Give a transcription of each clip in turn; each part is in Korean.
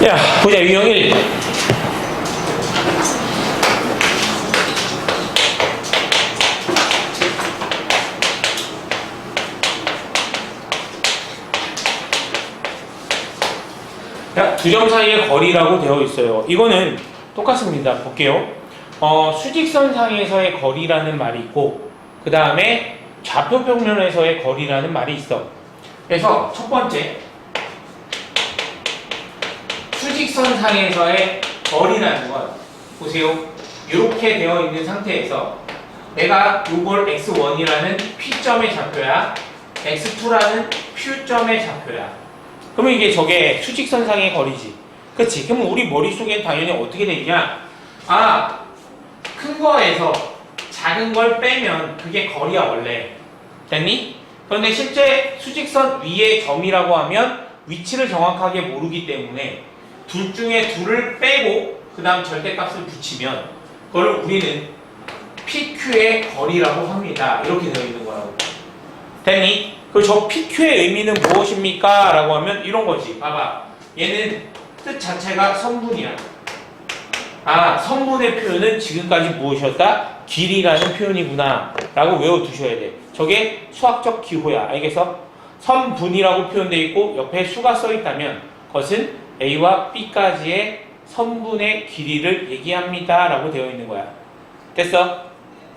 자, 보자. 유형 1. 자, 두 점 사이의 거리라고 되어 있어요. 이거는 똑같습니다. 볼게요. 수직선상에서의 거리라는 말이 있고, 그 다음에 좌표평면에서의 거리라는 말이 있어. 그래서 첫 번째, 수직선상에서의 거리라는 건, 보세요. 이렇게 되어 있는 상태에서 내가 이걸 x1이라는 P점의 좌표야, x2라는 Q점의 좌표야. 그러면 이게 저게 수직선상의 거리지. 그치? 그러면 우리 머릿속엔 당연히 어떻게 되냐? 큰 거에서 작은 걸 빼면 그게 거리야, 원래. 됐니? 그런데 실제 수직선 위에 점이라고 하면 위치를 정확하게 모르기 때문에 둘 중에 둘을 빼고 그 다음 절대값을 붙이면 그걸 우리는 PQ의 거리라고 합니다. 이렇게 되어 있는 거라고. 됐니? 그리고 저 PQ의 의미는 무엇입니까? 라고 하면 이런 거지. 봐봐. 얘는 뜻 자체가 선분이야. 선분의 표현은 지금까지 무엇이었다? 길이라는 표현이구나. 라고 외워두셔야 돼. 저게 수학적 기호야. 알겠어? 선분이라고 표현되어 있고 옆에 수가 써있다면 그것은 A와 B까지의 선분의 길이를 얘기합니다. 라고 되어 있는 거야. 됐어?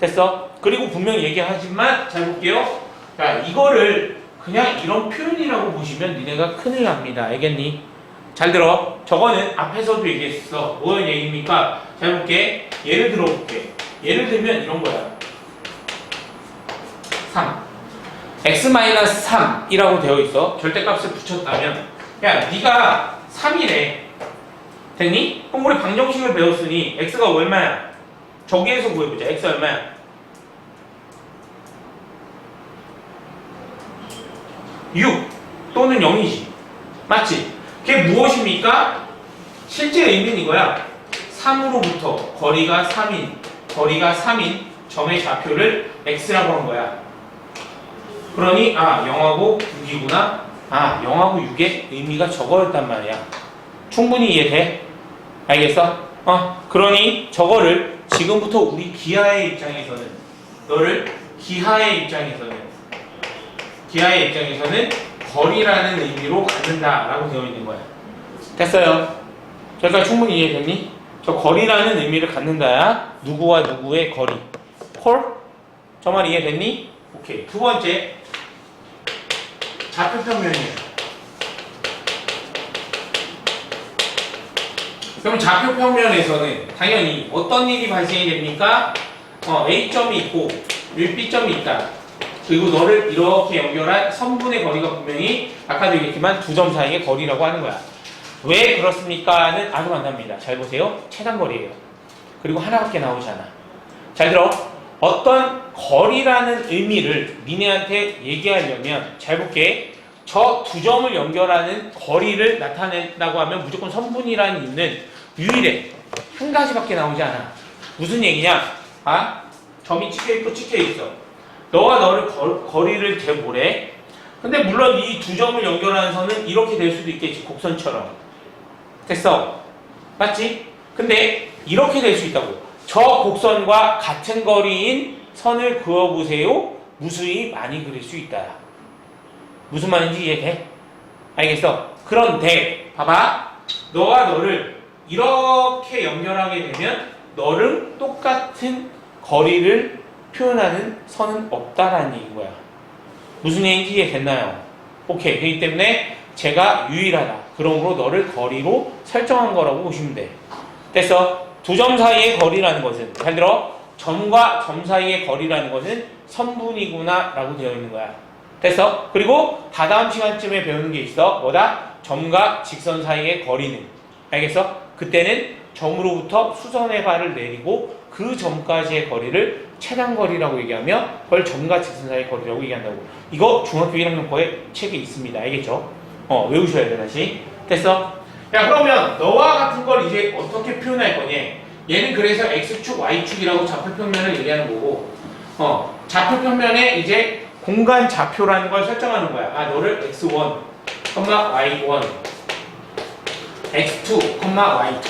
됐어? 그리고 분명히 얘기하지만 잘 볼게요. 자, 이거를 그냥 이런 표현이라고 보시면 니네가 큰일 납니다. 알겠니? 잘 들어. 저거는 앞에서도 얘기했어. 뭐의 얘기입니까? 잘 볼게. 예를 들어 볼게. 예를 들면 이런 거야. 3. x-3이라고 되어 있어. 절대값을 붙였다면 야, 네가 3이래. 됐니? 그럼 우리 방정식을 배웠으니 x가 얼마야? 저기에서 구해보자. x 얼마야? 6 또는 0이지. 맞지? 그게 무엇입니까? 실제 의미는 이거야. 3으로부터 거리가 3인 점의 좌표를 x라고 한 거야. 그러니 0하고 6이구나. 0하고 6의 의미가 저거였단 말이야. 충분히 이해돼? 알겠어? 그러니 저거를 지금부터 우리 기하의 입장에서는 기하의 입장에서는 거리라는 의미로 갖는다라고 되어 있는 거야. 됐어요? 저기까지 충분히 이해됐니? 저 거리라는 의미를 갖는다야. 누구와 누구의 거리. 콜? 저 말 이해됐니? 오케이. 두 번째, 좌표평면이에요. 그럼 좌표평면에서는 당연히 어떤 일이 발생이 됩니까? A점이 있고 여기 B점이 있다. 그리고 너를 이렇게 연결한 선분의 거리가 분명히 아까도 얘기했지만 두 점 사이의 거리라고 하는 거야. 왜 그렇습니까?는 아주 간단합니다. 잘 보세요. 최단거리예요. 그리고 하나밖에 나오지 않아. 잘 들어. 어떤 거리라는 의미를 니네한테 얘기하려면 잘 볼게. 저 두 점을 연결하는 거리를 나타낸다고 하면 무조건 선분이라는 있는 유일해. 한 가지밖에 나오지 않아. 무슨 얘기냐? 점이 찍혀있어. 너가 너를 거리를 재보래. 근데 물론 이 두 점을 연결하는 선은 이렇게 될 수도 있겠지. 곡선처럼. 됐어? 맞지? 근데 이렇게 될 수 있다고. 저 곡선과 같은 거리인 선을 그어보세요. 무수히 많이 그릴 수 있다. 무슨 말인지 이해돼? 알겠어? 그런데 봐봐. 너가 너를 이렇게 연결하게 되면 너를 똑같은 거리를 표현하는 선은 없다라는 얘기인 거야. 무슨 얘기인지 이해됐나요? 오케이. 그렇기 때문에 제가 유일하다. 그러므로 너를 거리로 설정한 거라고 보시면 돼. 됐어? 두 점 사이의 거리라는 것은 잘 들어? 점과 점 사이의 거리라는 것은 선분이구나 라고 되어 있는 거야. 됐어? 그리고 다다음 시간쯤에 배우는 게 있어. 뭐다? 점과 직선 사이의 거리는. 알겠어? 그때는 점으로부터 수선의 발을 내리고 그 점까지의 거리를 최단거리라고 얘기하며 그걸 점과 직선 사이의 거리라고 얘기한다고. 이거 중학교 1학년 거에 책에 있습니다. 알겠죠? 외우셔야 돼. 다시. 됐어? 야, 그러면 너와 같은 걸 이제 어떻게 표현할 거니? 얘는 그래서 x축, y축이라고 좌표평면을 얘기하는 거고, 좌표평면에 이제 공간 좌표라는 걸 설정하는 거야. 너를 x1, y1, x2, y2.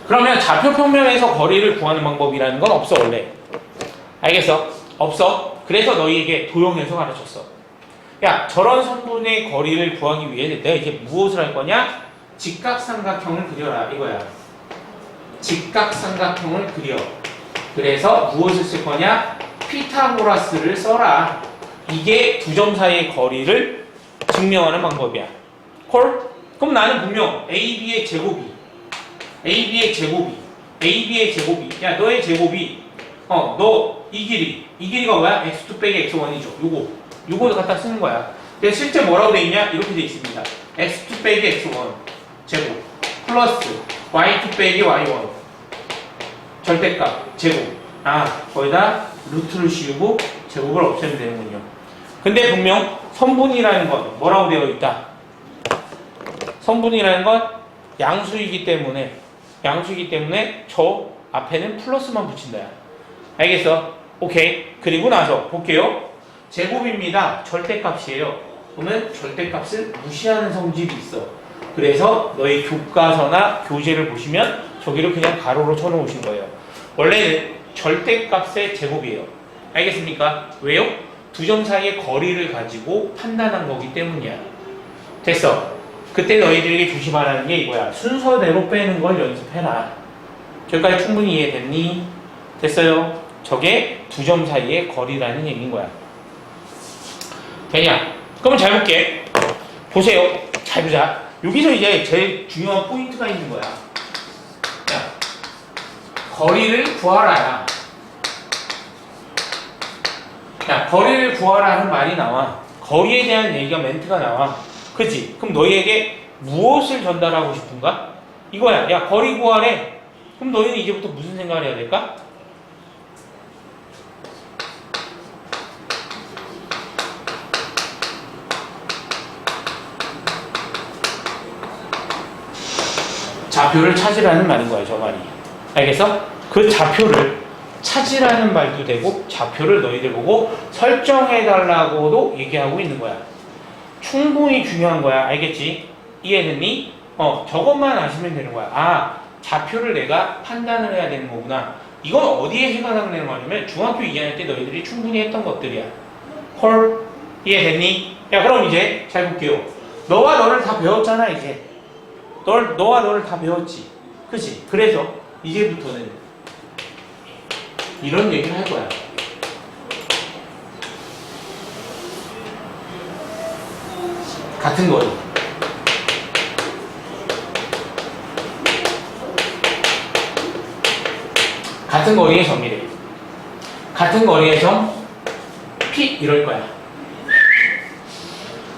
그러면 좌표 평면에서 거리를 구하는 방법이라는 건 없어 원래. 알겠어? 없어. 그래서 너희에게 도형에서 가르쳤어. 야, 저런 선분의 거리를 구하기 위해 내가 이제 무엇을 할 거냐? 직각삼각형을 그려라 이거야. 직각삼각형을 그려. 그래서 무엇을 쓸 거냐? 피타고라스를 써라. 이게 두 점 사이의 거리를 증명하는 방법이야. 콜? 그럼 나는 분명 AB의 제곱이 야, 너의 제곱이 너 이 길이가 뭐야? x2 빼기 x1이죠. 요거 갖다 쓰는 거야. 근데 실제 뭐라고 돼 있냐? 이렇게 돼 있습니다. x2 빼기 x1 제곱 플러스 y2 빼기 y1 절대값 제곱. 거기다 루트를 씌우고 제곱을 없애면 되는군요. 근데 분명 선분이라는 건 뭐라고 되어 있다? 선분이라는 건 양수이기 때문에 저 앞에는 플러스만 붙인다. 알겠어? 오케이. 그리고 나서 볼게요. 제곱입니다. 절대값이에요. 그러면 절대값을 무시하는 성질이 있어. 그래서 너희 교과서나 교재를 보시면 저기를 그냥 가로로 쳐놓으신 거예요. 원래는 절대값의 제곱이에요. 알겠습니까? 왜요? 두 점 사이의 거리를 가지고 판단한 거기 때문이야. 됐어. 그때 너희들에게 조심하라는 게 이거야. 순서대로 빼는 걸 연습해라. 저기까지 충분히 이해됐니? 됐어요? 저게 두 점 사이의 거리라는 얘기인 거야. 되냐? 그러면 잘 볼게. 보세요. 잘 보자. 여기서 이제 제일 중요한 포인트가 있는 거야. 야, 거리를 구하라야. 거리를 구하라 하는 말이 나와. 거리에 대한 얘기가 멘트가 나와. 그치? 그럼 너희에게 무엇을 전달하고 싶은가? 이거야. 야, 거리 구하래. 그럼 너희는 이제부터 무슨 생각을 해야 될까? 좌표를 찾으라는 말인 거야, 저 말이. 알겠어? 그 좌표를 찾으라는 말도 되고 좌표를 너희들 보고 설정해달라고도 얘기하고 있는 거야. 충분히 중요한 거야. 알겠지? 이해됐니? 저것만 아시면 되는 거야. 좌표를 내가 판단을 해야 되는 거구나. 이건 어디에 해당되는 거냐면 중학교 2학년 때 너희들이 충분히 했던 것들이야. 헐? 이해됐니? 야, 그럼 이제 잘 볼게요. 너와 너를 다 배웠잖아, 이제. 너와 너를 다 배웠지. 그치? 그래서 이제부터는 이런 얘기를 할 거야. 같은 거리. 같은 거리의 점이래. 같은 거리의 점 P 이럴 거야.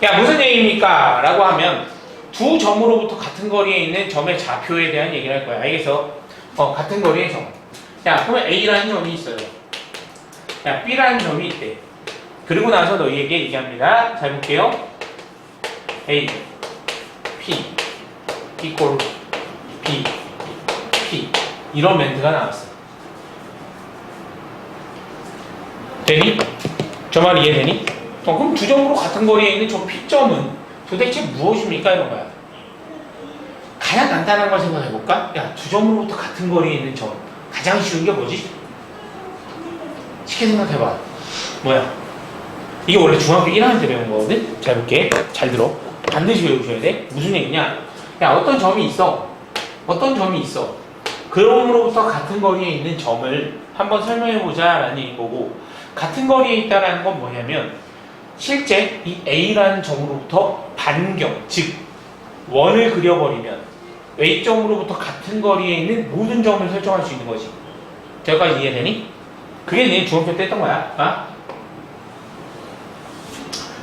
야, 무슨 얘기입니까? 라고 하면 두 점으로부터 같은 거리에 있는 점의 좌표에 대한 얘기를 할 거야. 알겠어? 같은 거리의 점. 야, 그러면 A라는 점이 있어요. 야, B라는 점이 있대. 그리고 나서 너희에게 얘기합니다. 잘 볼게요. A, P, equal B, P. 이런 멘트가 나왔어. 되니? 저 말 이해되니? 그럼 두 점으로 같은 거리에 있는 저 P점은 도대체 무엇입니까? 이런 거야. 가장 간단한 걸 생각해볼까? 야, 두 점으로부터 같은 거리에 있는 점. 가장 쉬운 게 뭐지? 쉽게 생각해봐. 뭐야? 이게 원래 중학교 1학년 때 배운 거거든? 잘 볼게. 잘 들어. 반드시 외우셔야 돼. 무슨 얘기냐? 야, 어떤 점이 있어. 그럼으로부터 같은 거리에 있는 점을 한번 설명해보자 라는 얘기인 거고, 같은 거리에 있다는 건 뭐냐면 실제 이 A라는 점으로부터 반경, 즉 원을 그려버리면 A점으로부터 같은 거리에 있는 모든 점을 설정할 수 있는 거지. 저기까지 이해되니? 그게 내 중학교 때 했던 거야.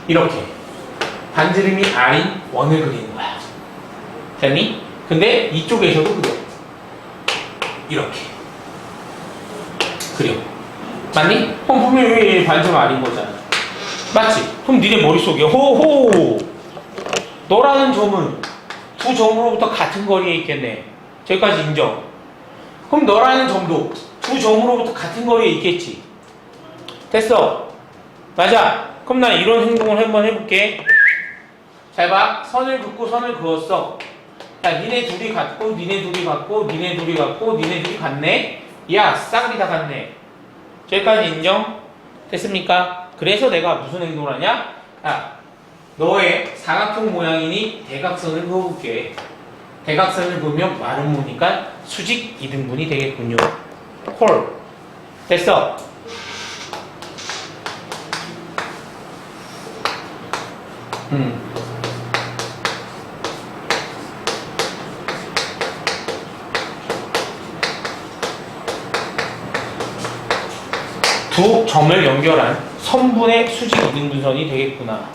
이렇게 반지름이 R인 원을 그리는 거야. 됐니? 근데 이쪽에서도 그려. 이렇게 그려. 맞니? 그럼 분명히 반지름 R인 거잖아. 맞지? 그럼 니네 머릿속에 호호 너라는 점은 두 점으로부터 같은 거리에 있겠네. 저기까지 인정. 그럼 너라는 점도 두 점으로부터 같은 거리에 있겠지. 됐어. 맞아. 그럼 난 이런 행동을 한번 해볼게. 잘 봐. 선을 긋고 선을 그었어. 야, 니네 둘이 같고, 니네 둘이 같고, 니네 둘이 같고, 니네 둘이 같네? 야, 싸그리 다 같네. 저기까지 인정? 됐습니까? 그래서 내가 무슨 행동을 하냐? 야, 너의 사각형 모양이니 대각선을 그어볼게. 대각선을 그으면 말은 뭐니까 수직 이등분이 되겠군요. 콜. 됐어. 두 점을 연결한 선분의 수직 이등분선이 되겠구나.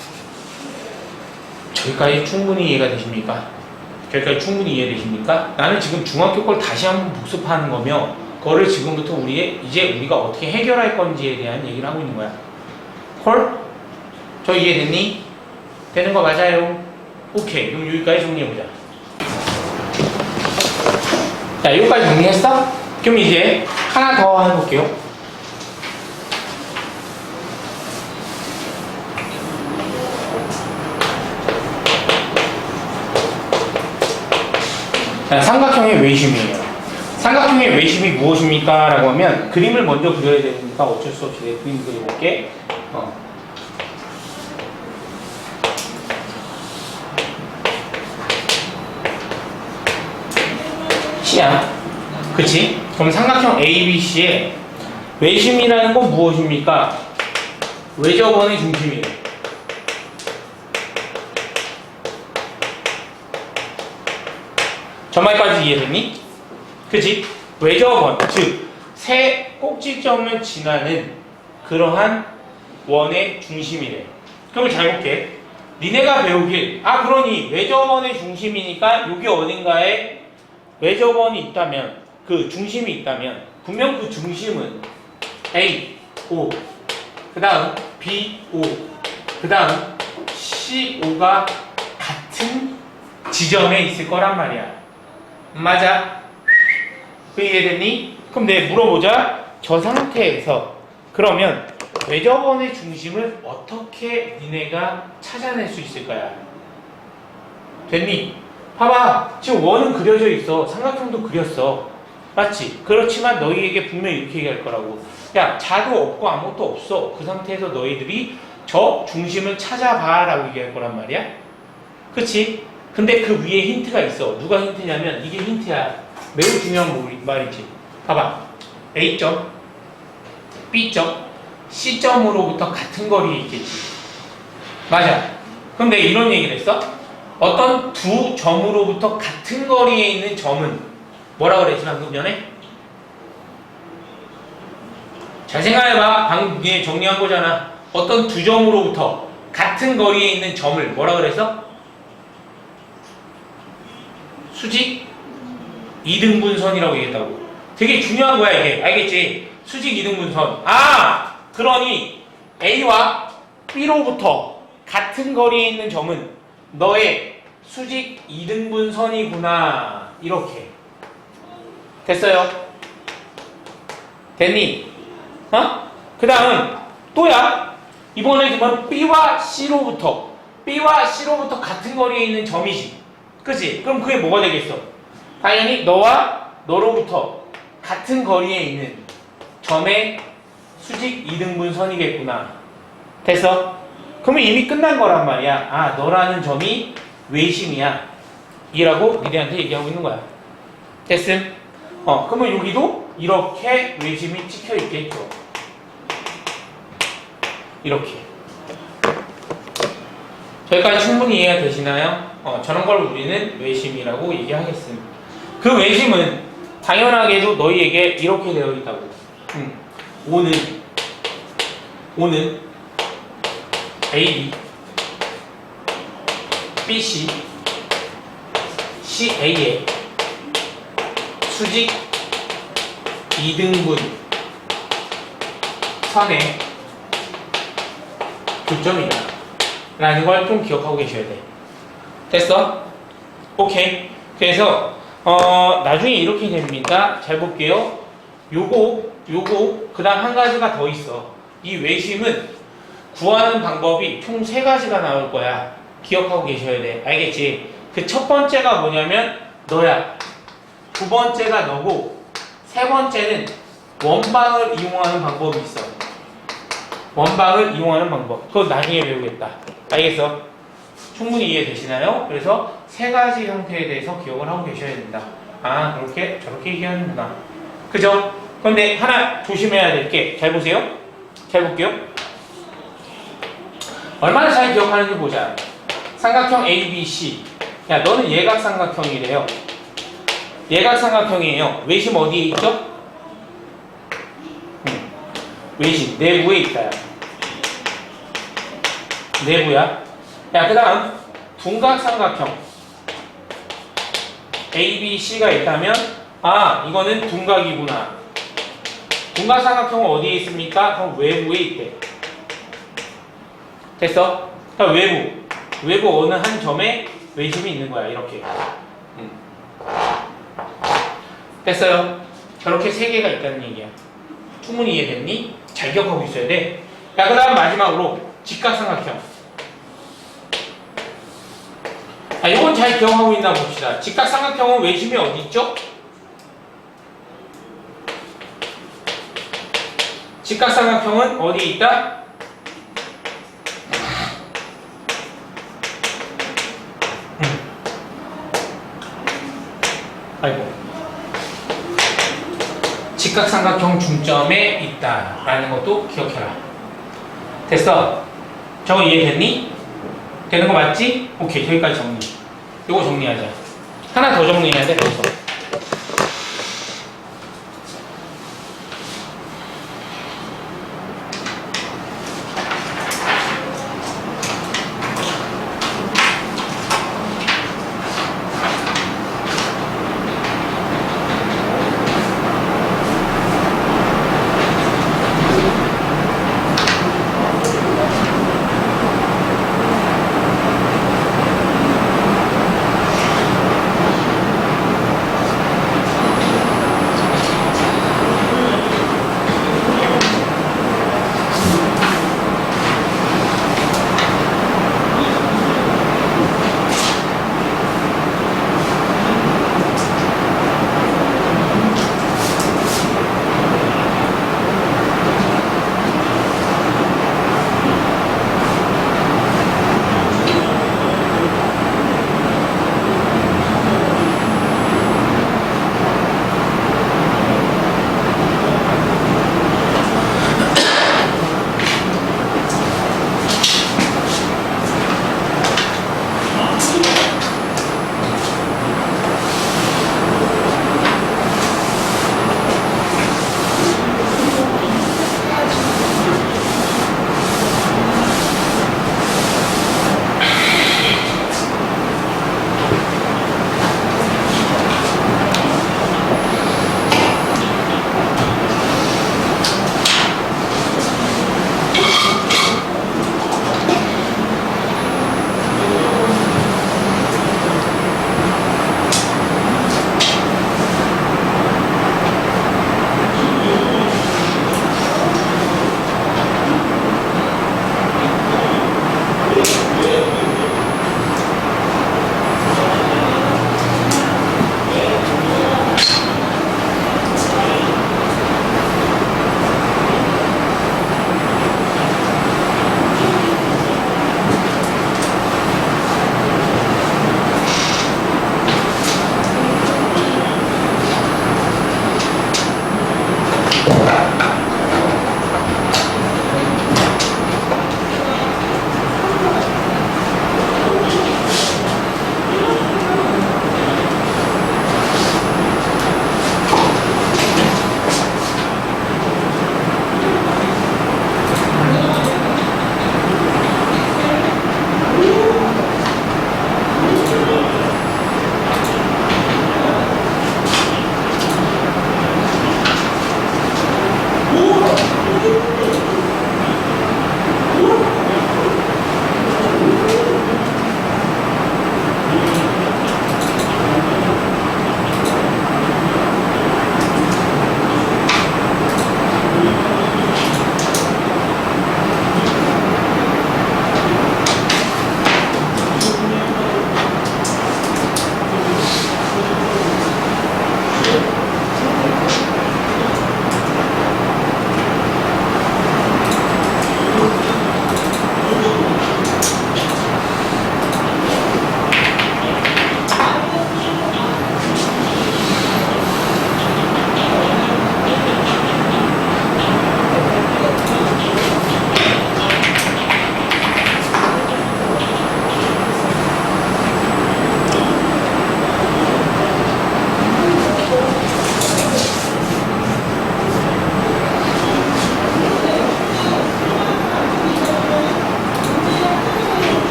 저기까지 충분히 이해가 되십니까? 저기까지 충분히 이해되십니까? 나는 지금 중학교 걸 다시 한번 복습하는 거며 그거를 지금부터 이제 우리가 어떻게 해결할 건지에 대한 얘기를 하고 있는 거야. 콜? 저 이해됐니? 되는 거 맞아요? 오케이. 그럼 여기까지 정리해보자. 자, 여기까지 정리했어? 그럼 이제 하나 더 해볼게요. 자, 삼각형의 외심이에요. 삼각형의 외심이 무엇입니까? 라고 하면 그림을 먼저 그려야 되니까 어쩔 수 없이 내 그림 그려볼게. C야. 그치? 그럼 삼각형 ABC의 외심이라는 건 무엇입니까? 외접원의 중심이에요. 저말까지 이해됐니? 그치? 외접원, 즉 세 꼭지점을 지나는 그러한 원의 중심이래. 그럼 잘 볼게. 니네가 배우길, 그러니 외접원의 중심이니까 여기 어딘가에 외접원이 있다면, 그 중심이 있다면 분명 그 중심은 A, O, 그 다음 B, O, 그 다음 C, O가 같은 지점에 있을 거란 말이야. 맞아? 그 이해됐니? 그럼 내가 물어보자. 저 상태에서 그러면 외접원의 중심을 어떻게 니네가 찾아낼 수 있을 거야? 됐니? 봐봐. 지금 원은 그려져 있어. 삼각형도 그렸어. 맞지? 그렇지만 너희에게 분명히 이렇게 얘기할 거라고. 야, 자도 없고 아무것도 없어. 그 상태에서 너희들이 저 중심을 찾아봐 라고 얘기할 거란 말이야. 그치? 근데 그 위에 힌트가 있어. 누가 힌트냐면 이게 힌트야. 매우 중요한 말이지. 봐봐. A점, B점, C점으로부터 같은 거리에 있겠지. 맞아. 그럼 내가 이런 얘기를 했어. 어떤 두 점으로부터 같은 거리에 있는 점은 뭐라고 그랬지 방금 전에? 잘 생각해봐. 방금 니네 정리한 거잖아. 어떤 두 점으로부터 같은 거리에 있는 점을 뭐라고 그랬어? 수직 이등분선이라고 얘기했다고. 되게 중요한 거야 이게. 알겠지? 수직 이등분선. 그러니 A와 B로부터 같은 거리에 있는 점은 너의 수직 이등분선이구나. 이렇게. 됐어요? 됐니? 그 다음 또야. 이번에 보면 B와 C로부터 같은 거리에 있는 점이지. 그치? 그럼 그게 뭐가 되겠어? 당연히 너와 너로부터 같은 거리에 있는 점의 수직 이등분선이겠구나. 됐어? 그러면 이미 끝난 거란 말이야. 너라는 점이 외심이야. 이라고 니네한테 얘기하고 있는 거야. 됐음? 그러면 여기도 이렇게 외심이 찍혀 있겠죠. 이렇게. 저기까지 충분히 이해가 되시나요? 저런 걸 우리는 외심이라고 얘기하겠습니다. 그 외심은 당연하게도 너희에게 이렇게 되어 있다고. O는 AB, BC, CA의 수직 이등분 선의 교점이다 라는 걸 좀 기억하고 계셔야 돼. 됐어? 오케이. 그래서 나중에 이렇게 됩니다. 잘 볼게요. 요거 그 다음 한 가지가 더 있어. 이 외심은 구하는 방법이 총 3가지가 나올 거야. 기억하고 계셔야 돼. 알겠지? 그 첫 번째가 뭐냐면 너야. 두 번째가 너고, 세 번째는 원방을 이용하는 방법이 있어. 원방을 이용하는 방법. 그거 나중에 배우겠다. 알겠어? 충분히 이해되시나요? 그래서 세 가지 형태에 대해서 기억을 하고 계셔야 된다. 아, 그렇게 저렇게 얘기하는구나. 그죠? 그런데 하나 조심해야 될 게, 잘 보세요. 잘 볼게요. 얼마나 잘 기억하는지 보자. 삼각형 ABC. 야, 너는 예각삼각형이래요. 예각삼각형이에요. 외심 어디에 있죠? 외심 내부에 있다. 내부야. 야, 그 다음 둔각삼각형 ABC가 있다면, 아, 이거는 둔각이구나. 둔각삼각형은 어디에 있습니까? 그럼 외부에 있대. 됐어? 그러니까 외부 어느 한 점에 외심이 있는 거야. 이렇게. 됐어요? 저렇게 세 개가 있다는 얘기야. 충분히 이해됐니? 잘 기억하고 있어야 돼. 자, 그 다음 마지막으로 직각삼각형. 아, 이건 잘 기억하고 있나 봅시다. 직각삼각형은 외심이 어디 있죠? 직각삼각형은 어디에 있다? 아이고. 직각삼각형 중점에 있다 라는 것도 기억해라. 됐어? 저거 이해됐니? 되는 거 맞지? 오케이, 여기까지 정리. 이거 정리하자. 하나 더 정리해야 돼. 벌써.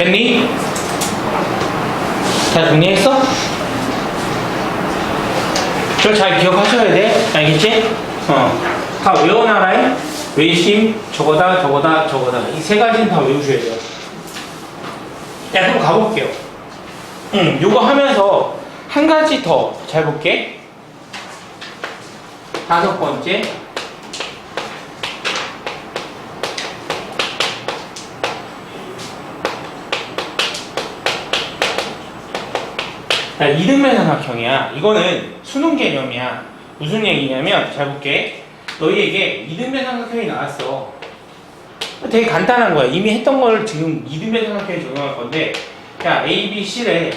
됐니? 다 정리했어? 저 잘 기억하셔야 돼. 알겠지? 다 외워놔라. 외심, 저거다, 저거다, 저거다. 이 세 가지는 다 외우셔야 돼요. 자, 그럼 가볼게요. 요거 하면서 한 가지 더 잘 볼게. 5번째. 자, 이등변 삼각형이야. 이거는 수능 개념이야. 무슨 얘기냐면, 잘 볼게. 너희에게 이등변 삼각형이 나왔어. 되게 간단한 거야. 이미 했던 걸 지금 이등변 삼각형에 적용할 건데, 야, A, B, C래.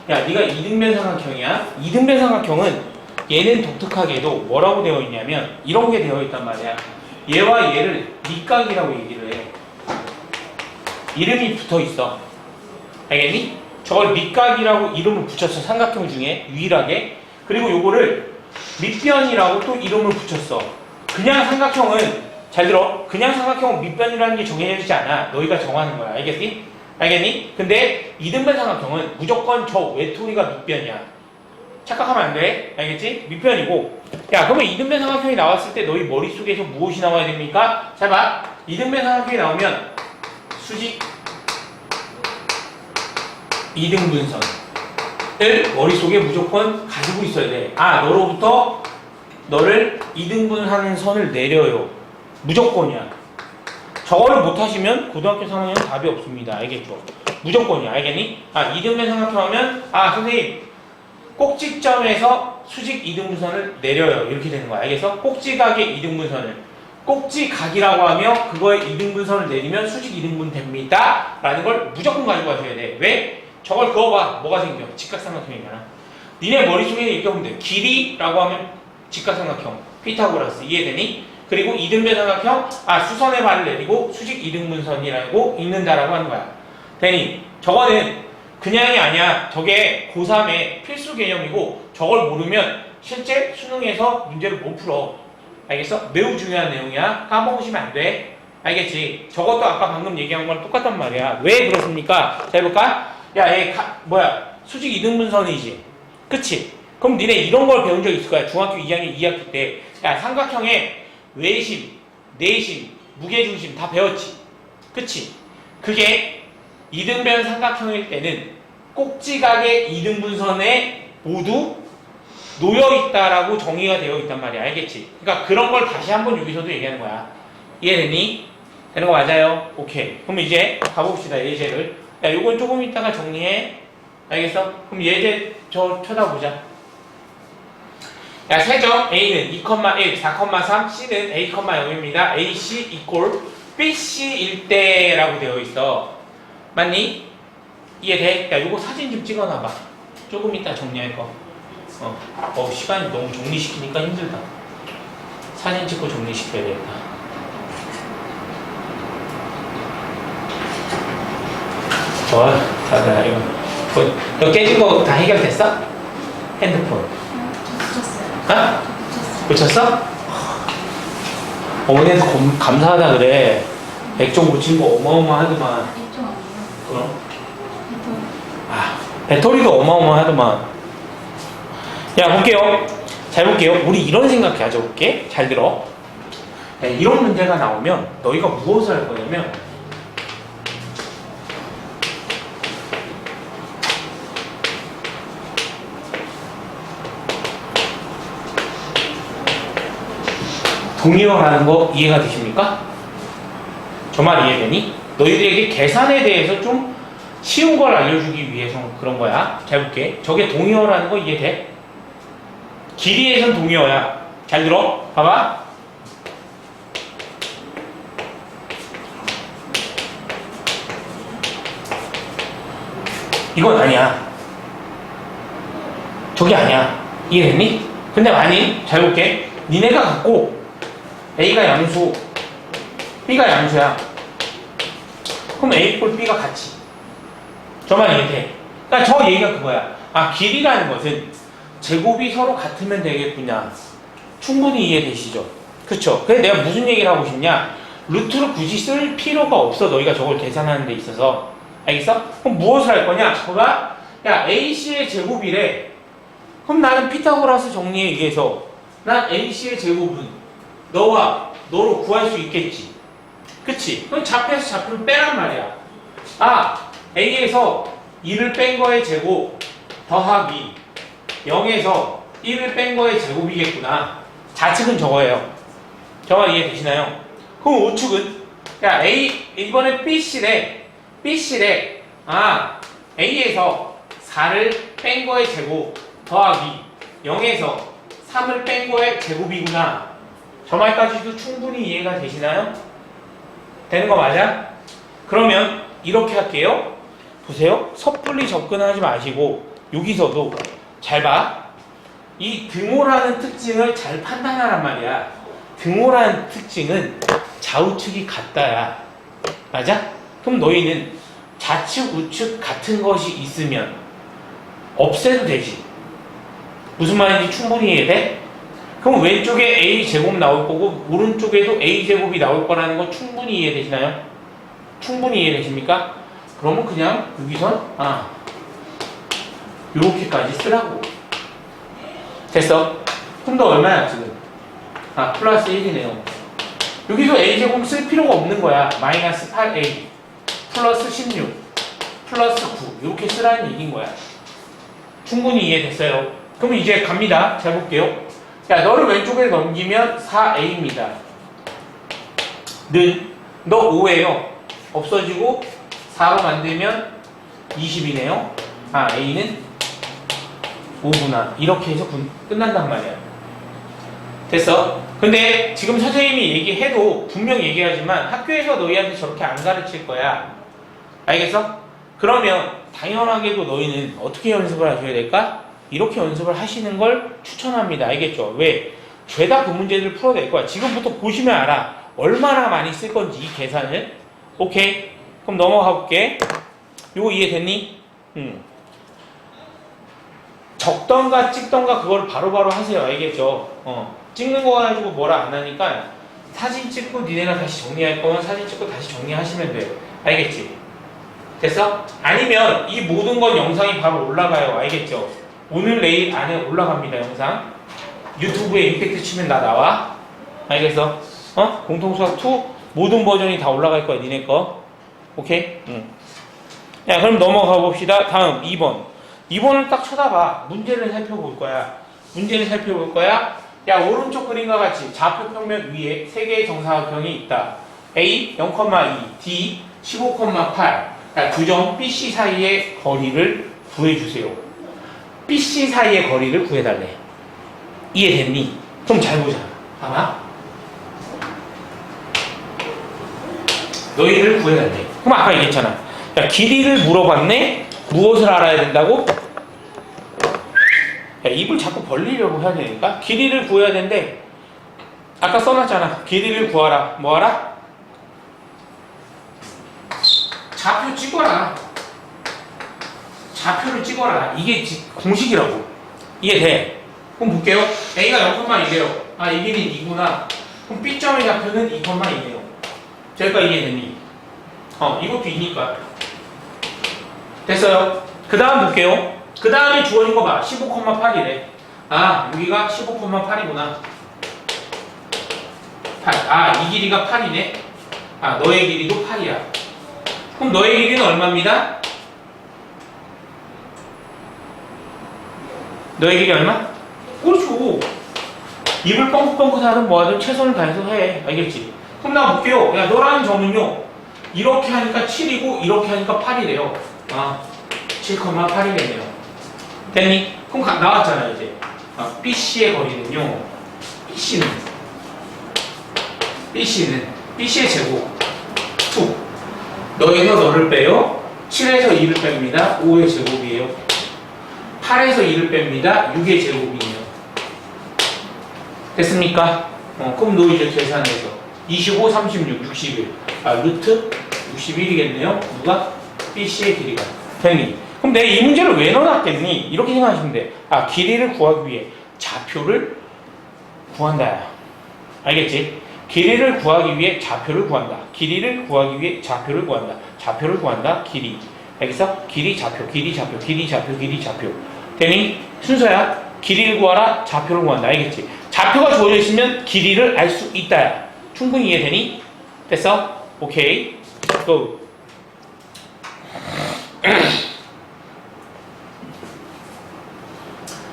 야, 네가 이등변 삼각형이야. 이등변 삼각형은 얘는 독특하게도 뭐라고 되어 있냐면, 이런 게 되어 있단 말이야. 얘와 얘를 밑각이라고 얘기를 해. 이름이 붙어 있어. 알겠니? 저걸 밑각이라고 이름을 붙였어. 삼각형 중에 유일하게. 그리고 요거를 밑변이라고 또 이름을 붙였어. 그냥 삼각형은 잘 들어. 그냥 삼각형은 밑변이라는 게 정해지지 않아. 너희가 정하는 거야. 알겠니? 알겠니? 근데 이등변 삼각형은 무조건 저 외톨이가 밑변이야. 착각하면 안 돼. 알겠지? 밑변이고. 야, 그러면 이등변 삼각형이 나왔을 때 너희 머릿속에서 무엇이 나와야 됩니까? 잘 봐. 이등변 삼각형이 나오면 수직 이등분선을 머릿속에 무조건 가지고 있어야 돼. 아, 너로부터 너를 이등분하는 선을 내려요. 무조건이야. 저거를 못하시면 고등학교 3학년 답이 없습니다. 알겠죠? 무조건이야. 알겠니? 아, 이등변 삼각형 하면 아, 선생님 꼭지점에서 수직 이등분선을 내려요. 이렇게 되는 거야. 알겠어? 꼭지각의 이등분선을 꼭지각이라고 하며 그거에 이등분선을 내리면 수직 이등분 됩니다. 라는 걸 무조건 가지고 가셔야 돼. 왜? 저걸 그어봐. 뭐가 생겨? 직각삼각형이잖아. 니네 머릿속에 얘기하면 돼. 길이라고 하면 직각삼각형. 피타고라스. 이해되니? 그리고 이등변 삼각형. 아, 수선의 발을 내리고 수직 이등분선이라고 읽는다라고 하는 거야. 되니? 저거는 그냥이 아니야. 저게 고3의 필수 개념이고 저걸 모르면 실제 수능에서 문제를 못 풀어. 알겠어? 매우 중요한 내용이야. 까먹으시면 안 돼. 알겠지? 저것도 아까 방금 얘기한 거랑 똑같단 말이야. 왜 그렇습니까? 자, 해볼까? 야, 얘 수직 이등분선이지. 그치? 그럼 니네 이런 걸 배운 적 있을 거야. 중학교 2학년 2학기 때. 야, 삼각형에 외심, 내심, 무게중심 다 배웠지. 그치? 그게 이등변 삼각형일 때는 꼭지각의 이등분선에 모두 놓여있다라고 정의가 되어 있단 말이야. 알겠지? 그러니까 그런 걸 다시 한번 여기서도 얘기하는 거야. 이해되니? 되는 거 맞아요? 오케이. 그럼 이제 가봅시다. 예제를. 야, 요건 조금 이따가 정리해. 알겠어? 그럼 예제 쳐다보자. 야, 세점 A는 2,1, 4,3, C는 A, 0입니다. AC equal BC일 때라고 되어 있어. 맞니? 이해돼? 야, 요거 사진 좀 찍어놔봐. 조금 이따 정리할 거. 시간이 너무 정리시키니까 힘들다. 사진 찍고 정리시켜야 되겠다. 다들 이거 깨진 거 다 해결됐어? 핸드폰. 붙였어요. 붙였어? 어머니한테 감사하다 그래. 액정 붙인 거 어마어마하더만. 액정 아니에요? 그럼? 배터리. 배터리도 어마어마하더만. 야, 볼게요. 잘 볼게요. 우리 이런 생각해. 볼게. 잘 들어. 야, 이런 문제가 나오면 너희가 무엇을 할 거냐면 동의어라는 거 이해가 되십니까? 저 말 이해되니? 너희들에게 계산에 대해서 좀 쉬운 걸 알려주기 위해서 그런 거야. 잘 볼게. 저게 동의어라는 거 이해돼? 길이에선 동의어야. 잘 들어? 봐봐. 이건 아니야. 저게 아니야. 이해됐니? 근데 만일 잘 볼게. 니네가 갖고 A가 양수, B가 양수야. 그럼 A 꼴 B가 같이. 저만 이해돼. 그러니까 저 얘기가 그거야. 아, 길이라는 것은 제곱이 서로 같으면 되겠구나. 충분히 이해되시죠? 그쵸? 그래서 내가 무슨 얘기를 하고 싶냐? 루트를 굳이 쓸 필요가 없어. 너희가 저걸 계산하는 데 있어서. 알겠어? 그럼 무엇을 할 거냐? 봐봐. 야, AC의 제곱이래. 그럼 나는 피타고라스 정리에 의해서 난 AC의 제곱은 너로 구할 수 있겠지. 그치? 그럼 좌표에서 좌표를 빼란 말이야. 아, A에서 2를 뺀 거의 제곱 더하기 0에서 1을 뺀 거의 제곱이겠구나. 좌측은 저거예요. 저거 이해되시나요? 그럼 우측은? 야, 이번에 B실에 A에서 4를 뺀 거의 제곱 더하기 0에서 3을 뺀 거의 제곱이구나. 저 말까지도 충분히 이해가 되시나요? 되는 거 맞아? 그러면 이렇게 할게요. 보세요. 섣불리 접근하지 마시고 여기서도 잘 봐. 이 등호라는 특징을 잘 판단하란 말이야. 등호라는 특징은 좌우측이 같다야. 맞아? 그럼 너희는 좌측, 우측 같은 것이 있으면 없애도 되지. 무슨 말인지 충분히 이해돼? 그럼 왼쪽에 A제곱 나올 거고 오른쪽에도 A제곱이 나올 거라는 거 충분히 이해되시나요? 충분히 이해되십니까? 그러면 그냥 여기선 요렇게까지 쓰라고. 됐어? 그럼 너 얼마야 지금? 플러스 1이네요. 여기서 A제곱 쓸 필요가 없는 거야. 마이너스 8A 플러스 16 플러스 9 이렇게 쓰라는 얘기인 거야. 충분히 이해됐어요? 그럼 이제 갑니다. 잘 볼게요. 야, 너를 왼쪽에 넘기면 4A입니다. 너 5예요. 없어지고 4로 만들면 20이네요. A는 5구나. 이렇게 해서 끝난단 말이야. 됐어? 근데 지금 선생님이 얘기해도 분명 얘기하지만 학교에서 너희한테 저렇게 안 가르칠 거야. 알겠어? 그러면 당연하게도 너희는 어떻게 연습을 하셔야 될까? 이렇게 연습을 하시는 걸 추천합니다. 알겠죠? 왜? 죄다 그 문제들 풀어낼 거야. 지금부터 보시면 알아. 얼마나 많이 쓸 건지 이 계산을. 오케이? 그럼 넘어가 볼게. 요거 이해됐니? 적던가 찍던가 그걸 바로바로 하세요. 알겠죠? 찍는 거 가지고 뭐라 안 하니까 사진 찍고 니네가 다시 정리할 거면 사진 찍고 다시 정리하시면 돼. 알겠지? 됐어? 아니면 이 모든 건 영상이 바로 올라가요. 알겠죠? 오늘 내일 안에 올라갑니다. 영상 유튜브에 임팩트 치면 나와. 알겠어? 공통수학 2 모든 버전이 다 올라갈 거야. 니네 거. 오케이? 야, 그럼 넘어가 봅시다. 다음 2번. 2번을 딱 쳐다봐. 문제를 살펴볼 거야. 야, 오른쪽 그림과 같이 좌표 평면 위에 3개의 정사각형이 있다. A 0,2, D 15,8. 야, 두점 BC 사이의 거리를 구해주세요. BC 사이의 거리를 구해달래. 이해됐니? 그럼 잘 보자. 봐봐. 너희를 구해달래. 그럼 아까 얘기했잖아. 야, 길이를 물어봤네? 무엇을 알아야 된다고? 야, 입을 자꾸 벌리려고 해야 되니까? 길이를 구해야 되는데, 아까 써놨잖아. 길이를 구하라. 뭐 하라? 좌표 찍어라. 좌표를 찍어라. 이게 공식이라고. 이해돼? 그럼 볼게요. A가 0,2래요. 이 길이는 2구나. 그럼 B점의 좌표는 2,2네요. 저기가 이해되니? 이것도 2니까. 됐어요? 그 다음 볼게요. 그 다음에 주어진 거 봐. 15,8이래. 여기가 15,8이구나. 8. 이 길이가 8이네. 너의 길이도 8이야. 그럼 너의 길이는 얼마입니다? 너의 길이 얼마? 그렇죠. 입을 뻥긋뻥긋 하든 뭐하든 최선을 다해서 해. 알겠지? 그럼 나 볼게요. 야, 너라는 점은요. 이렇게 하니까 7이고 이렇게 하니까 8이래요. 7,8이겠네요. 됐니? 그럼 나왔잖아 이제. BC의 거리는요. BC는 BC의 제곱 2. 너에서 너를 빼요. 7에서 2를 뺍니다. 5의 제곱이에요. 8에서 2를 뺍니다. 6의 제곱이에요. 됐습니까? 그럼 너 이제 계산해서 25, 36, 61. 루트 61이겠네요. 누가? BC의 길이가. 됐니? 그럼 내가 이 문제를 왜 넣어놨겠니? 이렇게 생각하시면 돼. 길이를 구하기 위해 좌표를 구한다. 알겠지? 길이를 구하기 위해 좌표를 구한다. 길이를 구하기 위해 좌표를 구한다. 좌표를 구한다. 길이. 알겠어? 길이 좌표, 길이 좌표, 길이 좌표, 길이 좌표. 되니? 순서야. 길이를 구하라, 좌표를 구한다. 알겠지? 좌표가 주어져 있으면 길이를 알 수 있다야. 충분히 이해되니? 됐어? 오케이. 고.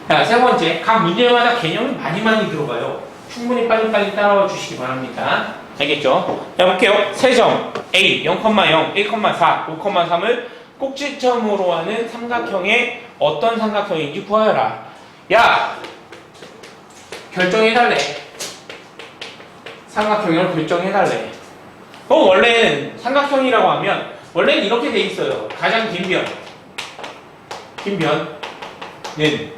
자, 세 번째. 각 문제마다 개념이 많이 들어가요. 충분히 빨리 따라와 주시기 바랍니다. 알겠죠? 자, 볼게요. 세점 A 0,0, 1,4, 5,3을 꼭지점으로 하는 삼각형의 어떤 삼각형인지 구하여라. 야! 결정해달래. 삼각형을 결정해달래. 원래는 삼각형이라고 하면 원래는 이렇게 돼 있어요. 가장 긴 변은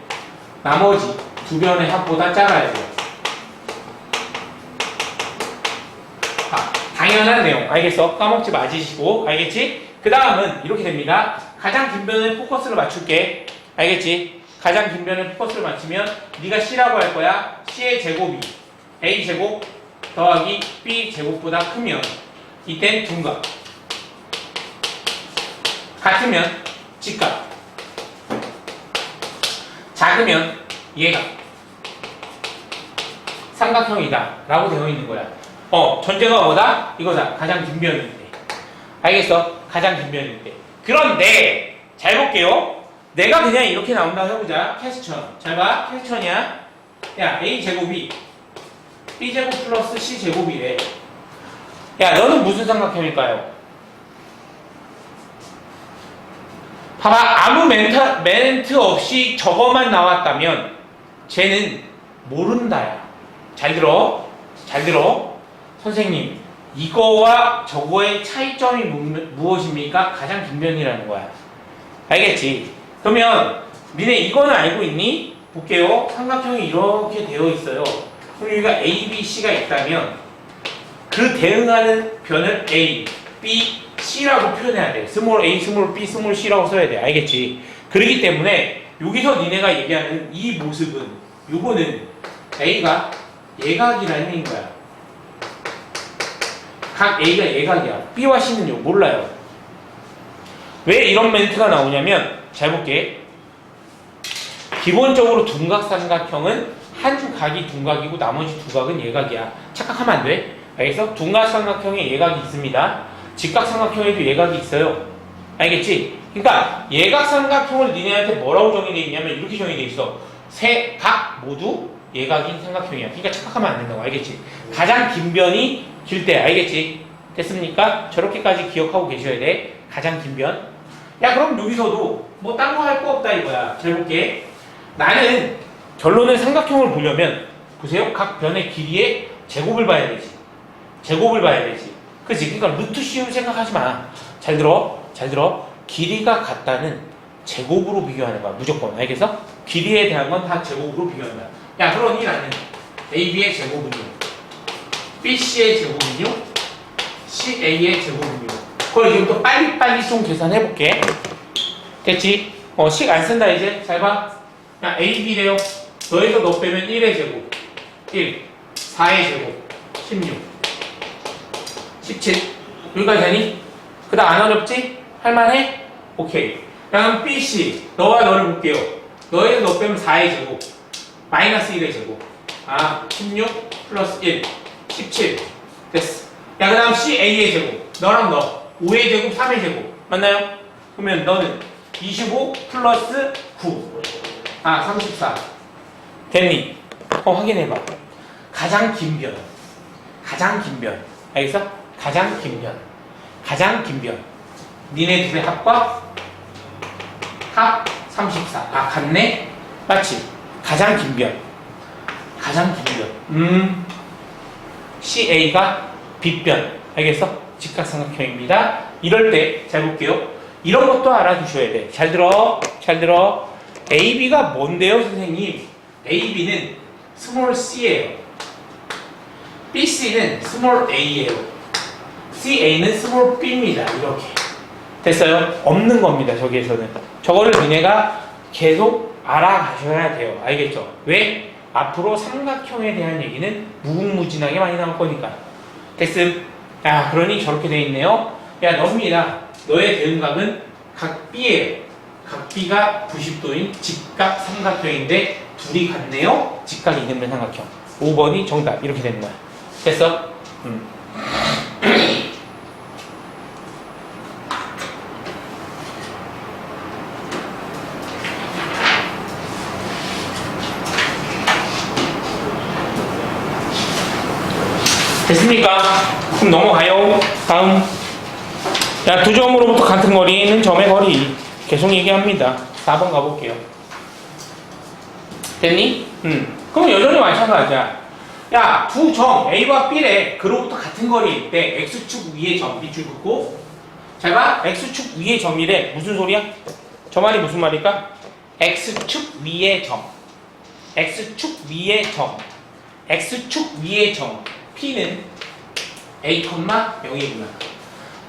나머지 두 변의 합보다 작아야 돼요. 당연한 내용. 알겠어? 까먹지 마시고. 알겠지? 그 다음은 이렇게 됩니다. 가장 긴 변에 포커스를 맞출게. 알겠지? 가장 긴 변에 포커스를 맞추면 네가 C라고 할 거야. C의 제곱이 A제곱 더하기 B제곱보다 크면 이땐 둔각. 같으면 직각. 작으면 얘가 삼각형이다 라고 되어 있는 거야. 전제가 뭐다? 이거다. 가장 긴 변일 때. 알겠어? 가장 긴 변일 때. 그런데 잘 볼게요. 내가 그냥 이렇게 나온다고 해보자. 퀘스천. 잘 봐. 퀘스천이야. 야, A제곱이 B제곱 플러스 C제곱이래. 야, 너는 무슨 삼각형일까요? 봐봐. 아무 멘트 없이 저거만 나왔다면 쟤는 모른다야. 잘 들어. 선생님, 이거와 저거의 차이점이 무엇입니까? 가장 긴 변이라는 거야. 알겠지? 그러면 니네 이거는 알고 있니? 볼게요. 삼각형이 이렇게 되어 있어요. 그럼 여기가 A, B, C가 있다면 그 대응하는 변을 A, B, C라고 표현해야 돼. 스몰 A, 스몰 B, 스몰 C라고 써야 돼. 알겠지? 그렇기 때문에 여기서 니네가 얘기하는 이 모습은 요거는 A가 예각이라는 얘기인 거야. 각 A가 예각이야. B와 C는요 몰라요. 왜 이런 멘트가 나오냐면 잘 볼게. 기본적으로 둔각삼각형은 한 각이 둔각이고 나머지 두 각은 예각이야. 착각하면 안 돼. 알겠어? 둔각삼각형에 예각이 있습니다. 직각삼각형에도 예각이 있어요. 알겠지? 그러니까 예각삼각형을 니네한테 뭐라고 정의되어 있냐면 이렇게 정의되어 있어. 세 각 모두 예각인 삼각형이야. 그러니까 착각하면 안 된다고. 알겠지? 가장 긴 변이 길 때. 알겠지? 됐습니까? 저렇게까지 기억하고 계셔야 돼. 가장 긴 변. 야, 그럼 여기서도 뭐 딴 거 할 거 없다 이거야. 잘 볼게. 나는 결론은 삼각형을 보려면 보세요. 각 변의 길이의 제곱을 봐야 되지. 그치? 그러니까 루트 씌울 생각하지 마. 잘 들어. 길이가 같다는 제곱으로 비교하는 거야. 무조건. 알겠어? 길이에 대한 건 다 제곱으로 비교한다. 야, 그러니 나는 AB의 제곱은요, BC의 제곱은요, CA의 제곱은요. 그걸 지금부터 빨리 좀 계산해볼게. 됐지? 식 안 쓴다 이제. 잘 봐. 야, AB래요. 너에서 너 빼면 1의 제곱 1, 4의 제곱 16, 17. 여기까지 되니? 그 다음 안 어렵지? 할만해? 오케이. 그럼 BC 너와 너를 볼게요. 너에서 너 빼면 4의 제곱 마이너스 1의 제곱 16 플러스 1 17. 됐어. 야, 그 다음 CA의 제곱 너랑 너 5의 제곱 3의 제곱 맞나요? 그러면 너는 25 플러스 9 34. 됐니? 확인해봐. 가장 긴 변. 알겠어? 가장 긴 변. 니네 둘의 합과 합 34. 같네? 맞지? 가장 긴 변. CA가 빗변. 알겠어? 직각삼각형입니다. 이럴 때 잘 볼게요. 이런 것도 알아두셔야 돼. 잘 들어. AB가 뭔데요, 선생님? AB는 스몰 c예요. BC는 스몰 a예요. CA는 스몰 b입니다. 이렇게. 됐어요? 없는 겁니다. 저기에서는. 저거를 너네가 계속 알아가셔야 돼요. 알겠죠? 왜? 앞으로 삼각형에 대한 얘기는 무궁무진하게 많이 나올 거니까. 됐음? 그러니 저렇게 돼 있네요. 야, 너입니다. 너의 대응각은 각 B에 각 B가 90도인 직각 삼각형인데 둘이 같네요. 직각 이등변 삼각형. 5번이 정답. 이렇게 되는 거야. 됐어? 됐습니까? 그럼 넘어가요. 다음. 자, 두 점으로부터 같은 거리는 점의 거리. 계속 얘기합니다. 4번 가볼게요. 됐니? 그럼 여전히 마찬가지야. 야, 두 점 A와 B래. 그로부터 같은 거리일 때 X축 위의 점, B축 긋고. 잘 봐. X축 위의 점이래. 무슨 소리야? 저 말이 무슨 말일까? X축 위의 점. X축 위의 점. X축 위의 점. P는 A, 0이구나.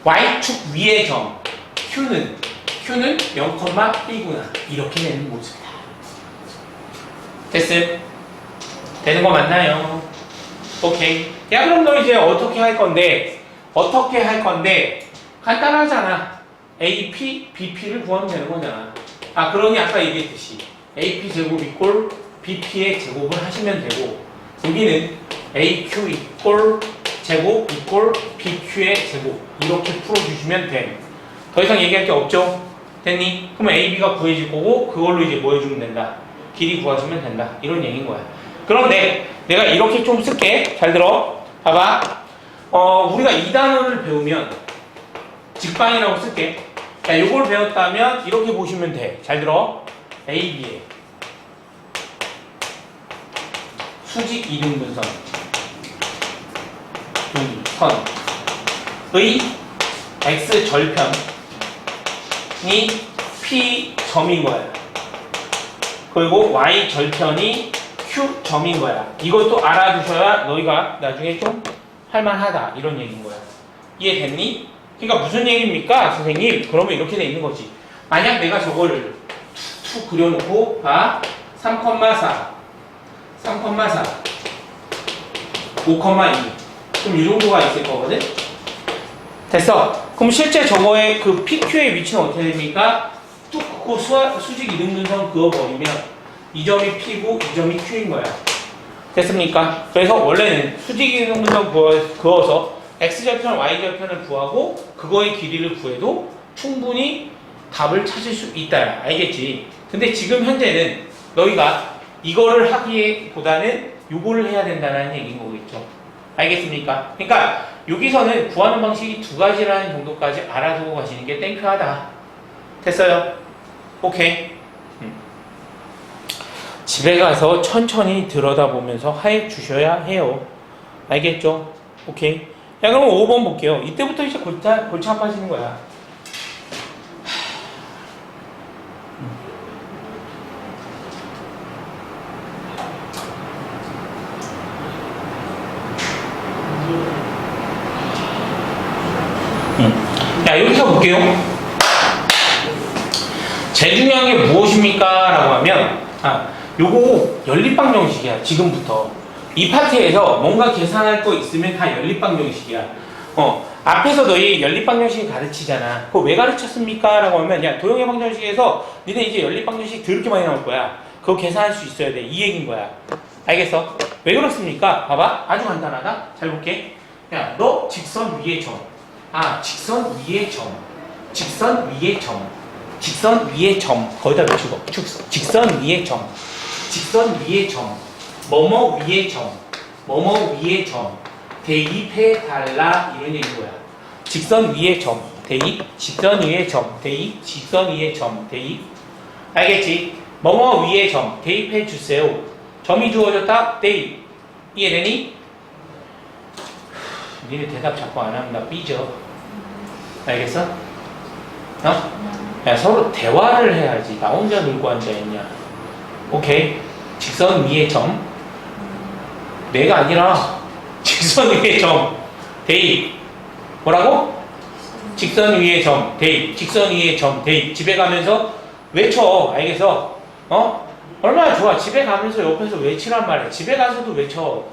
Y축 위의 점. Q는 0,B구나. 이렇게 되는 모습이다. 됐음? 되는 거 맞나요? 오케이. 야, 그럼 너 이제 어떻게 할 건데? 간단하잖아. AP, BP를 구하면 되는 거잖아. 아, 그러니 아까 얘기했듯이 AP 제곱 이꼴 BP의 제곱을 하시면 되고, 여기는 AQ 이꼴 제곱 이꼴 BQ의 제곱 이렇게 풀어주시면 돼. 더 이상 얘기할 게 없죠? 됐니? 그러면 AB가 구해질 거고 그걸로 이제 뭐 해주면 된다? 길이 구하시면 된다. 이런 얘기인 거야. 그런데 내가 이렇게 좀 쓸게. 잘 들어. 봐봐. 우리가 이 단어를 배우면 직방이라고 쓸게. 자, 요걸 배웠다면 이렇게 보시면 돼. 잘 들어. AB의 수직 이등분선 선의 X절편이 P점인 거야. 그리고 Y절편이 Q점인 거야. 이것도 알아두셔야 너희가 나중에 좀 할만하다. 이런 얘기인 거야. 이해됐니? 그러니까 무슨 얘기입니까? 선생님? 그러면 이렇게 돼 있는 거지. 만약 내가 저거를 툭 그려놓고 봐. 3,4 5,2 그럼 이 정도가 있을 거거든? 됐어. 그럼 실제 저거의 그 PQ의 위치는 어떻게 됩니까? 뚝 긋고 수직 이등분선 그어버리면 이 점이 P고 이 점이 Q인 거야. 됐습니까? 그래서 원래는 수직 이등분선 그어서 X절편, Y절편을 구하고 그거의 길이를 구해도 충분히 답을 찾을 수 있다. 알겠지? 근데 지금 현재는 너희가 이거를 하기보다는 요거를 해야 된다는 얘기인 거겠죠. 알겠습니까? 그러니까 여기서는 구하는 방식이 두 가지라는 정도까지 알아두고 가시는 게 땡큐하다. 됐어요? 오케이. 집에 가서 천천히 들여다보면서 해 주셔야 해요. 알겠죠? 오케이. 야, 그럼 5번 볼게요. 이때부터 이제 골치 아파지는 거야. 자, 여기서 볼게요. 제일 중요한 게 무엇입니까? 라고 하면, 요거 연립방정식이야. 지금부터. 이 파트에서 뭔가 계산할 거 있으면 다 연립방정식이야. 앞에서 너희 연립방정식 가르치잖아. 그거 왜 가르쳤습니까? 라고 하면, 야, 도형의 방정식에서 니네 이제 연립방정식 더럽게 많이 나올 거야. 그거 계산할 수 있어야 돼. 이 얘기인 거야. 알겠어? 왜 그렇습니까? 봐봐. 아주 간단하다. 잘 볼게. 야, 너 직선 위의 점. 직선 위의 점. 직선 위의 점. 직선 위의 점. 거기다 붙이고. 직선 위의 점. 직선 위의 점. 뭐뭐 위의 점. 뭐뭐 위의 점. 대입해 달라. 이런 얘기인 거야. 직선 위의 점. 대입. 직선 위의 점. 대입. 직선 위의 점. 대입. 알겠지? 뭐뭐 위의 점. 대입해 주세요. 점이 주어졌다. 대입. 이해되니? 니네 대답 자꾸 안 하면 나 삐져. 알겠어? 야, 서로 대화를 해야지. 나 혼자 놀고 앉아있냐. 오케이. 직선 위의 점. 내가 아니라 직선 위의 점. 대입. 뭐라고? 직선 위의 점. 대입. 직선 위의 점. 대입. 집에 가면서 외쳐. 알겠어? 얼마나 좋아. 집에 가면서 옆에서 외치란 말이야. 집에 가서도 외쳐.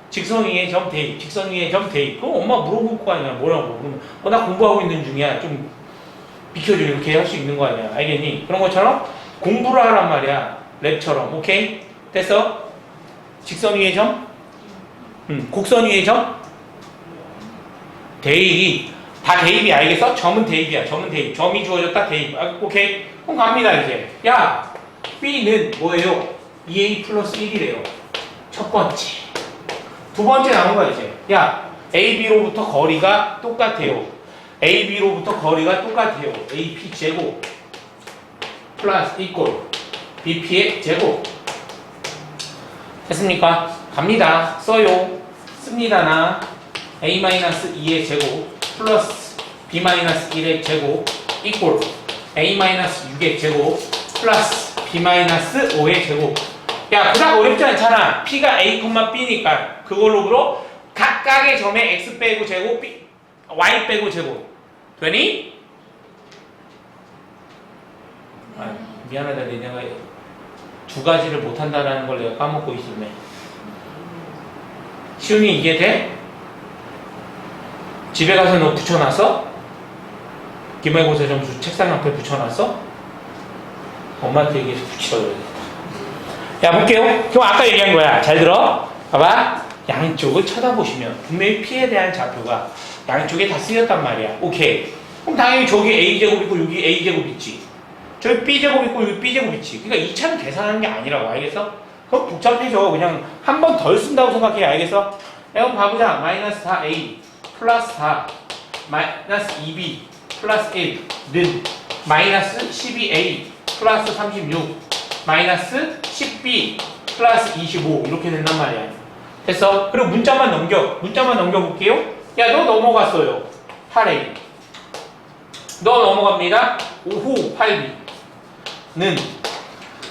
직선 위의 점 대입, 직선 위의 점 대입. 그럼 엄마 물어볼 거 아니야. 뭐라고? 그러면 나 공부하고 있는 중이야. 좀 비켜줘 이렇게 할 수 있는 거 아니야. 알겠니? 그런 것처럼 공부를 하란 말이야. 랩처럼. 오케이? 됐어? 직선 위의 점? 곡선 위의 점? 대입. 다 대입이 알겠어? 점은 대입이야. 점은 대입. 점이 주어졌다 대입. 오케이? 그럼 갑니다 이제. 야, B는 뭐예요? 2A 플러스 1이래요. 첫 번째. 두 번째 나온 거야 이제. 야, AB로부터 거리가 똑같아요. AB로부터 거리가 똑같아요. AP 제곱 플러스 이꼴 BP의 제곱. 됐습니까? 갑니다. 써요. 씁니다 나. A-2의 제곱 플러스 B-1의 제곱 이꼴 A-6의 제곱 플러스 B-5의 제곱. 야, 그닥 어렵지 않잖아. P가 A, B니까 그걸로 각각의 점에 X 빼고 제곱, Y 빼고 제곱. 되니? 아, 미안하다. 내가 두 가지를 못한다라는 걸 내가 까먹고 있었네. 시훈이 이게 돼? 집에 가서 너 붙여놨어? 기말고사 점수 책상 앞에 붙여놨어? 엄마한테 얘기해서 붙이라고 그래. 야, 볼게요. 그럼 아까 얘기한 거야. 잘 들어. 봐봐. 양쪽을 쳐다보시면 분명히 P에 대한 좌표가 양쪽에 다 쓰였단 말이야. 오케이. 그럼 당연히 저기 A제곱 있고 여기 A제곱 있지. 저기 B제곱 있고 여기 B제곱 있지. 그러니까 2차는 계산하는 게 아니라고. 알겠어? 그럼 복잡해져. 그냥 한 번 덜 쓴다고 생각해. 알겠어? 그럼 봐보자. 마이너스 4A 플러스 4 마이너스 2B 플러스 1는 마이너스 12A 플러스 36 마이너스 10B 플러스 25 이렇게 된단 말이야. 됐어? 그리고 문자만 넘겨볼게요. 야, 너 넘어갔어요. 8A 너 넘어갑니다. 5호 8B는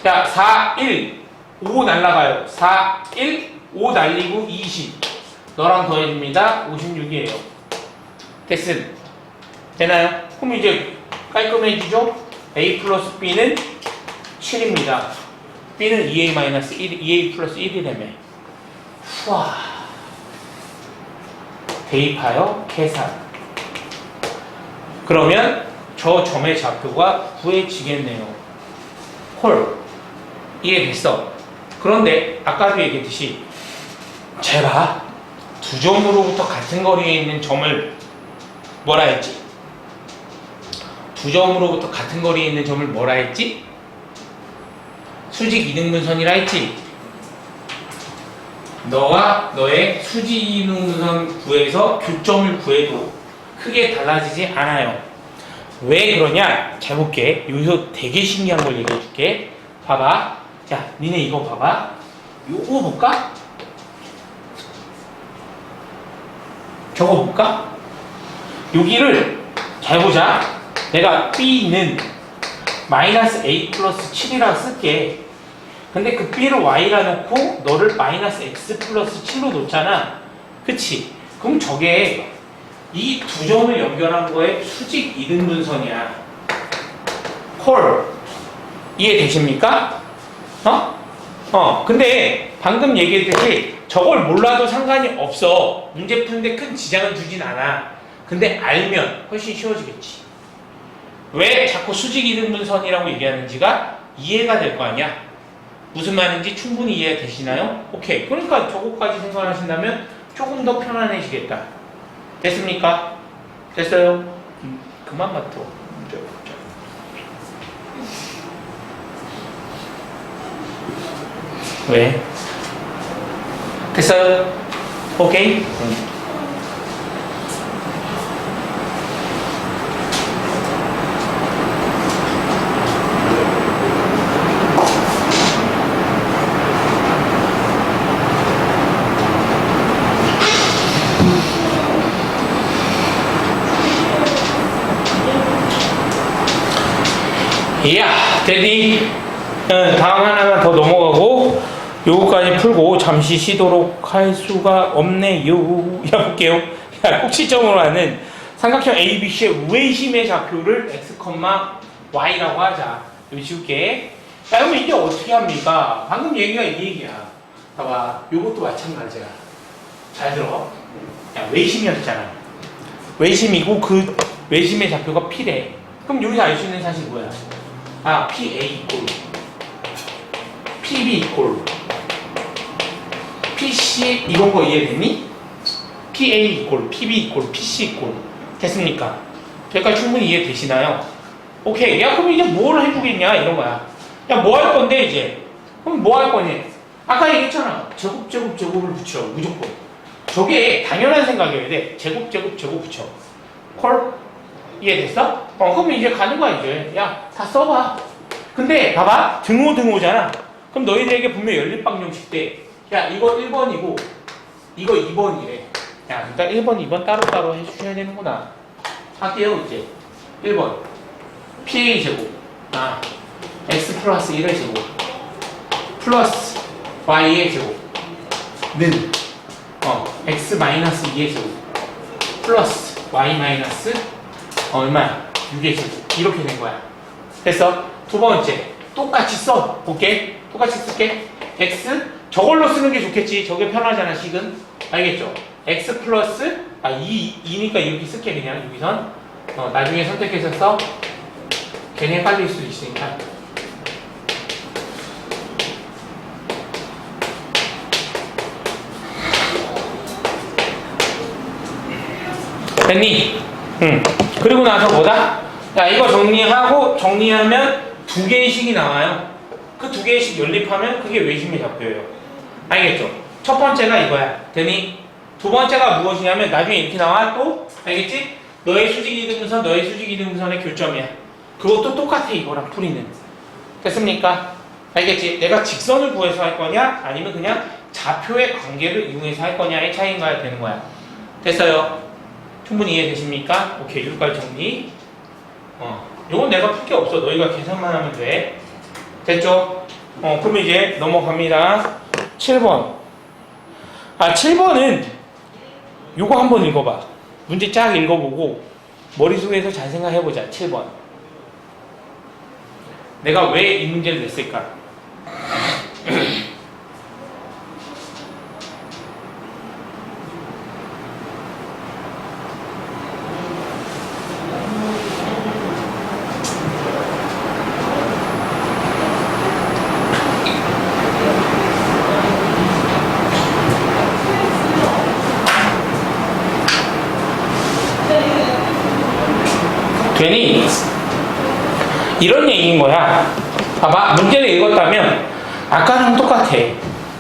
자 4, 1 5 날라가요. 4, 1 5 날리고 20 너랑 더해집니다. 56이에요. 됐음. 되나요? 그럼 이제 깔끔해지죠? A 플러스 B는 7입니다. B는 2A-1, 2A 플러스 1이라며. 후아. 대입하여 계산. 그러면 저 점의 좌표가 구해지겠네요. 헐. 이해됐어. 그런데 아까도 얘기했듯이 잘 봐. 두 점으로부터 같은 거리에 있는 점을 뭐라 했지? 두 점으로부터 같은 거리에 있는 점을 뭐라 했지? 수직 이등분선이라 했지? 너가 너의 수직 이등분선 구해서 교점을 구해도 크게 달라지지 않아요. 왜 그러냐? 잘 볼게. 여기서 되게 신기한 걸 얘기해 줄게. 봐봐. 자, 니네 이거 봐봐. 요거 볼까? 저거 볼까? 여기를 잘 보자. 내가 B는 마이너스 A 플러스 7이라고 쓸게. 근데 그 B를 Y라 놓고 너를 마이너스 X 플러스 7로 놓잖아. 그치? 그럼 저게 이 두 점을 연결한 거에 수직 이등분선이야. 콜. 이해되십니까? 근데 방금 얘기했듯이 저걸 몰라도 상관이 없어. 문제 푸는데 큰 지장은 주진 않아. 근데 알면 훨씬 쉬워지겠지. 왜 자꾸 수직 이등분선이라고 얘기하는지가 이해가 될 거 아니야. 무슨 말인지 충분히 이해가 되시나요? 오케이. 그러니까 저거까지 생각하신다면 조금 더 편안해지겠다. 됐습니까? 됐어요? 그만 맡어. 왜? 됐어요? 오케이? 이야, 됐니? 다음 하나만 더 넘어가고 요거까지 풀고 잠시 쉬도록 할 수가 없네요. 야, 볼게요. 야, 꼭지점으로 하는 삼각형 ABC의 우회심의 좌표를 x, y라고 하자. 여기 지울게. 자, 그러면 이게 어떻게 합니까? 방금 얘기가 이 얘기야. 봐봐. 요것도 마찬가지야. 잘 들어. 야, 외심이었잖아. 외심이고 그 외심의 좌표가 P래. 그럼 여기서 알 수 있는 사실이 뭐야? 아, PA 이꼴 PB 이꼴 PC 이런 거 이해됐니? PA 이꼴 PB 이꼴 PC 이꼴 됐습니까? 여기까지 충분히 이해되시나요? 오케이. 야, 그럼 이제 뭘 해주겠냐? 이런 거야. 야, 뭐 할 건데, 이제? 그럼 뭐 할 거니? 아까 얘기했잖아. 제곱을 붙여. 무조건. 저게 당연한 생각이어야 돼. 제곱 붙여. 콜? 이해됐어? 그럼 이제 가는 거야, 이제. 야, 다 써봐. 근데, 봐봐. 등호잖아. 그럼 너희들에게 분명 연립방정식 때, 야, 이거 1번이고, 이거 2번이래. 야, 그러니까 1번, 2번 따로따로 해주셔야 되는구나. 할게요, 이제. 1번. PA 제곱. 아, X 플러스 1의 제곱. 플러스 Y의 제곱. 는, X 마이너스 2의 제곱. 플러스 Y 마이너스, 얼마야? 6의 제곱. 이렇게 된 거야. 됐어? 두 번째. 똑같이 써. 볼게. 똑같이 쓸게. X. 저걸로 쓰는 게 좋겠지. 저게 편하잖아, 식은. 알겠죠? X 플러스, 2니까 이렇게 쓸게, 그냥, 여기선. 나중에 선택해서 써. 괜히 헷갈릴 수도 있으니까. 됐니? 응. 그리고 나서 뭐다? 야, 이거 정리하면 두 개의 식이 나와요. 그 두 개의 식 연립하면 그게 외심의 좌표예요. 알겠죠? 첫 번째가 이거야. 됐니? 두 번째가 무엇이냐면 나중에 이렇게 나와 또. 알겠지? 너의 수직이등분선의 교점이야. 그것도 똑같아, 이거랑 풀이는. 됐습니까? 알겠지? 내가 직선을 구해서 할 거냐 아니면 그냥 좌표의 관계를 이용해서 할 거냐의 차이인가 되는 거야. 됐어요? 충분히 이해되십니까? 오케이, 여기까지 정리. 요건 내가 풀 게 없어. 너희가 계산만 하면 돼. 됐죠? 그럼 이제 넘어갑니다. 7번. 7번은 요거 한번 읽어봐. 문제 쫙 읽어보고 머릿속에서 잘 생각해보자. 7번. 내가 왜 이 문제를 냈을까? 괜히 이런 얘기인 거야. 봐봐, 문제를 읽었다면 아까랑 똑같아.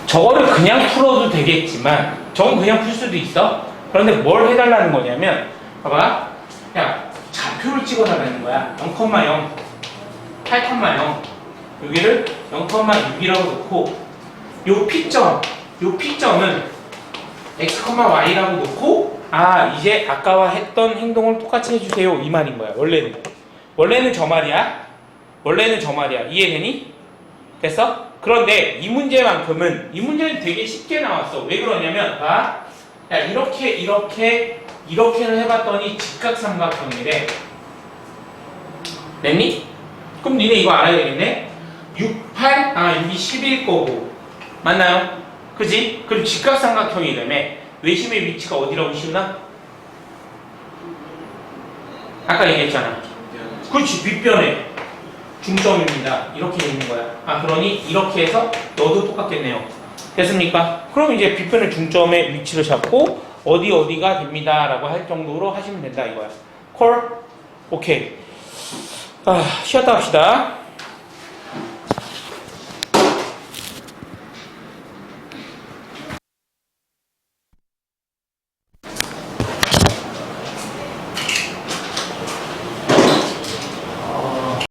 저거를 그냥 풀어도 되겠지만 저건 그냥 풀 수도 있어. 그런데 뭘 해달라는 거냐면, 봐봐, 야, 좌표를 찍어달라는 거야. 0,0, 8,0, 여기를 0,6이라고 놓고 요 P점은 X, Y라고 놓고, 이제 아까와 했던 행동을 똑같이 해주세요, 이 말인 거야. 원래는 저 말이야. 이해되니? 됐어? 그런데 이 문제는 되게 쉽게 나왔어. 왜 그러냐면, 야, 이렇게를 해봤더니 직각삼각형이래. 됐니? 그럼 니네 이거 알아야 되겠네? 6, 8, 6이 10일 거고. 맞나요? 그지? 그리고 직각삼각형이라며. 외심의 위치가 어디라고 시우나? 아까 얘기했잖아. 그렇지, 윗변에 중점입니다. 이렇게 있는 거야. 그러니 이렇게 해서 너도 똑같겠네요. 됐습니까? 그럼 이제 빗변의 중점의 위치를 잡고 어디가 됩니다 라고 할 정도로 하시면 된다 이거야. 콜? 오케이. 쉬었다 합시다.